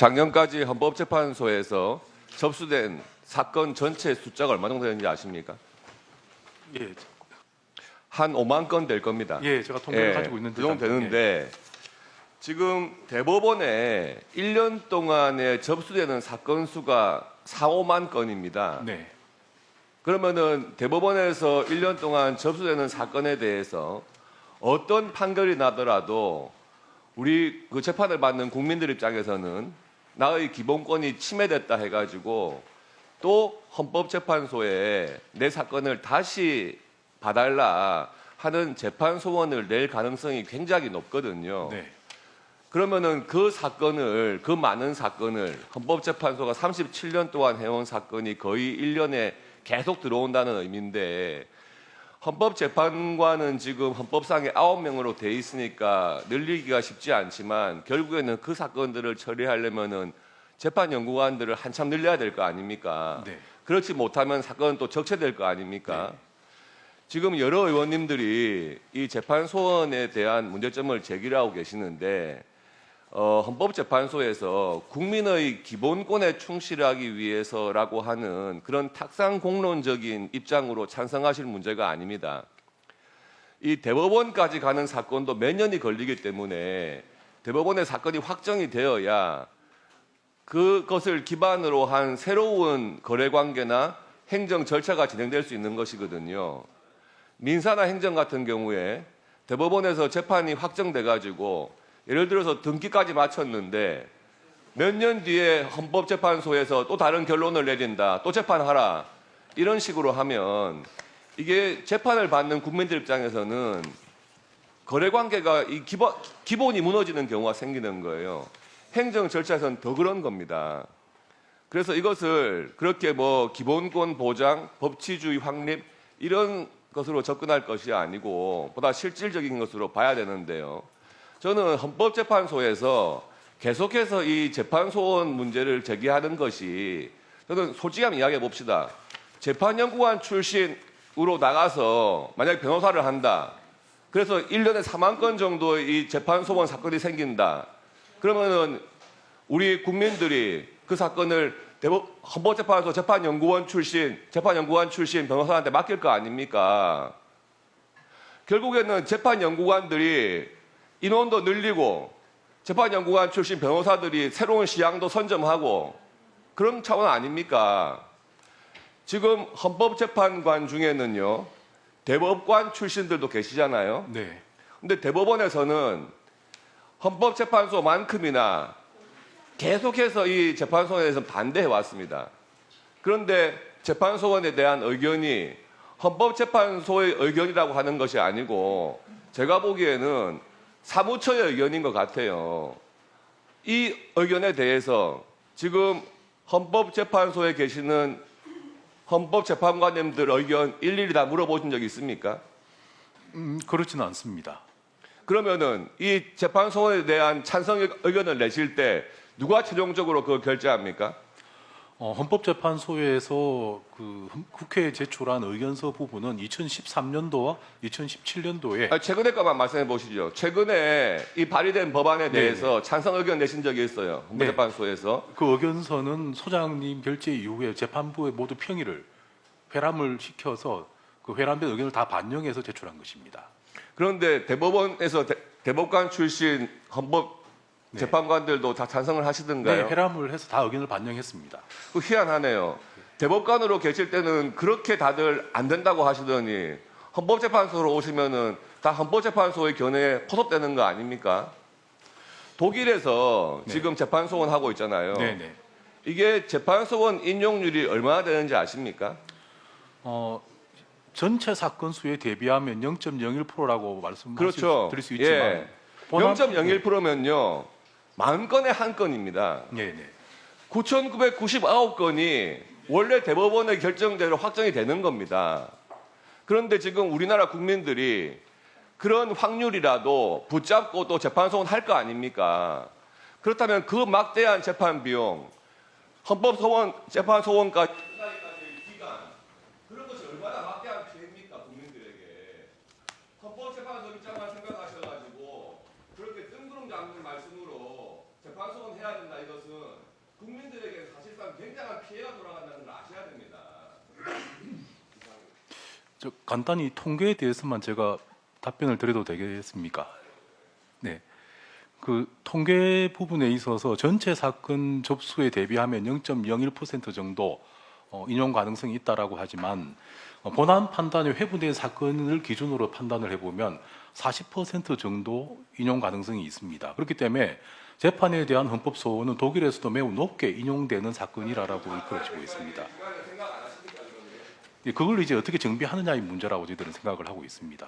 작년까지 헌법재판소에서 접수된 사건 전체 숫자가 얼마 정도 되는지 아십니까? 예, 한 5만 건 될 겁니다. 예, 제가 통계를 가지고 있는데 그 정도 되는데 지금 대법원에 1년 동안에 접수되는 사건 수가 4, 5만 건입니다. 네, 그러면은 대법원에서 1년 동안 접수되는 사건에 대해서 어떤 판결이 나더라도 우리 그 재판을 받는 국민들 입장에서는 나의 기본권이 침해됐다 해가지고 또 헌법재판소에 내 사건을 다시 봐달라 하는 재판 소원을 낼 가능성이 굉장히 높거든요. 네, 그러면은 그 많은 사건을 헌법재판소가 37년 동안 해온 사건이 거의 1년에 계속 들어온다는 의미인데 헌법재판관은 지금 헌법상에 9명으로 돼 있으니까 늘리기가 쉽지 않지만 결국에는 그 사건들을 처리하려면은 재판연구관들을 한참 늘려야 될 거 아닙니까? 네. 그렇지 못하면 사건은 또 적체될 거 아닙니까? 네. 지금 여러 의원님들이 이 재판 소원에 대한 문제점을 제기하고 계시는데 헌법재판소에서 국민의 기본권에 충실하기 위해서라고 하는 그런 탁상공론적인 입장으로 찬성하실 문제가 아닙니다. 이 대법원까지 가는 사건도 몇 년이 걸리기 때문에 대법원의 사건이 확정이 되어야 그것을 기반으로 한 새로운 거래관계나 행정 절차가 진행될 수 있는 것이거든요. 민사나 행정 같은 경우에 대법원에서 재판이 확정돼 가지고 예를 들어서 등기까지 마쳤는데 몇 년 뒤에 헌법재판소에서 또 다른 결론을 내린다, 또 재판하라 이런 식으로 하면 이게 재판을 받는 국민들 입장에서는 거래관계가 이 기본이 무너지는 경우가 생기는 거예요. 행정 절차에서는 더 그런 겁니다. 그래서 이것을 그렇게 뭐 기본권 보장, 법치주의 확립 이런 것으로 접근할 것이 아니고 보다 실질적인 것으로 봐야 되는데요. 저는 헌법재판소에서 계속해서 이 재판소원 문제를 제기하는 것이 저는 솔직하게 이야기해 봅시다. 재판연구관 출신으로 나가서 만약에 변호사를 한다. 그래서 1년에 4만 건 정도의 이 재판소원 사건이 생긴다. 그러면은 우리 국민들이 그 사건을 헌법재판소 재판연구관 출신 변호사한테 맡길 거 아닙니까? 결국에는 재판연구관들이 인원도 늘리고 재판연구관 출신 변호사들이 새로운 시향도 선점하고 그런 차원 아닙니까? 지금 헌법재판관 중에는요, 대법관 출신들도 계시잖아요. 네. 근데 대법원에서는 헌법재판소만큼이나 계속해서 이 재판소원에 대해서 반대해 왔습니다. 그런데 재판소원에 대한 의견이 헌법재판소의 의견이라고 하는 것이 아니고 제가 보기에는 사무처의 의견인 것 같아요. 이 의견에 대해서 지금 헌법재판소에 계시는 헌법재판관님들 의견 일일이 다 물어보신 적이 있습니까? 그렇지는 않습니다. 그러면은 이 재판소원에 대한 찬성 의견을 내실 때 누가 최종적으로 그걸 결재합니까? 헌법재판소에서 그 국회에 제출한 의견서 부분은 2013년도와 2017년도에 최근에 것만 말씀해 보시죠. 최근에 이 발의된 법안에 대해서 찬성 의견 내신 적이 있어요. 헌법재판소에서. 그 의견서는 소장님 결재 이후에 재판부에 모두 평의를 회람을 시켜서 그 회람된 의견을 다 반영해서 제출한 것입니다. 그런데 대법원에서 대법관 출신 헌법 재판관들도 다 찬성을 하시던가요? 네, 회람을 해서 다 의견을 반영했습니다. 그 희한하네요. 대법관으로 계실 때는 그렇게 다들 안 된다고 하시더니 헌법재판소로 오시면은 다 헌법재판소의 견해에 포섭되는 거 아닙니까? 독일에서 지금 재판소원 하고 있잖아요. 네. 이게 재판소원 인용률이 얼마나 되는지 아십니까? 전체 사건 수에 대비하면 0.01%라고 그렇죠. 드릴 수 있지만 예. 0.01%면요. 만 건에 한 건입니다. 네. 9,999건이 원래 대법원의 결정대로 확정이 되는 겁니다. 그런데 지금 우리나라 국민들이 그런 확률이라도 붙잡고 또 재판소원 할 거 아닙니까? 그렇다면 그 막대한 재판 비용, 헌법소원, 재판소원까지 기간, 그런 것이 얼마나 막대한 피해입니까, 국민들에게. 헌법재판소 입장만 생각하셔가지고 그렇게 뜬구름 잡는 말씀으로 재판소원 해야 된다 이것은 국민들에게 사실상 굉장한 피해가 돌아간다는 걸 아셔야 됩니다. 저 간단히 통계에 대해서만 제가 답변을 드려도 되겠습니까? 네. 그 통계 부분에 있어서 전체 사건 접수에 대비하면 0.01% 정도 인용 가능성이 있다라고 하지만 본안 판단이 회부된 사건을 기준으로 판단을 해보면 40% 정도 인용 가능성이 있습니다. 그렇기 때문에 재판에 대한 헌법 소원은 독일에서도 매우 높게 인용되는 사건이라고 이끌어지고 있습니다. 그걸 이제 어떻게 정비하느냐의 문제라고 저희들은 생각을 하고 있습니다.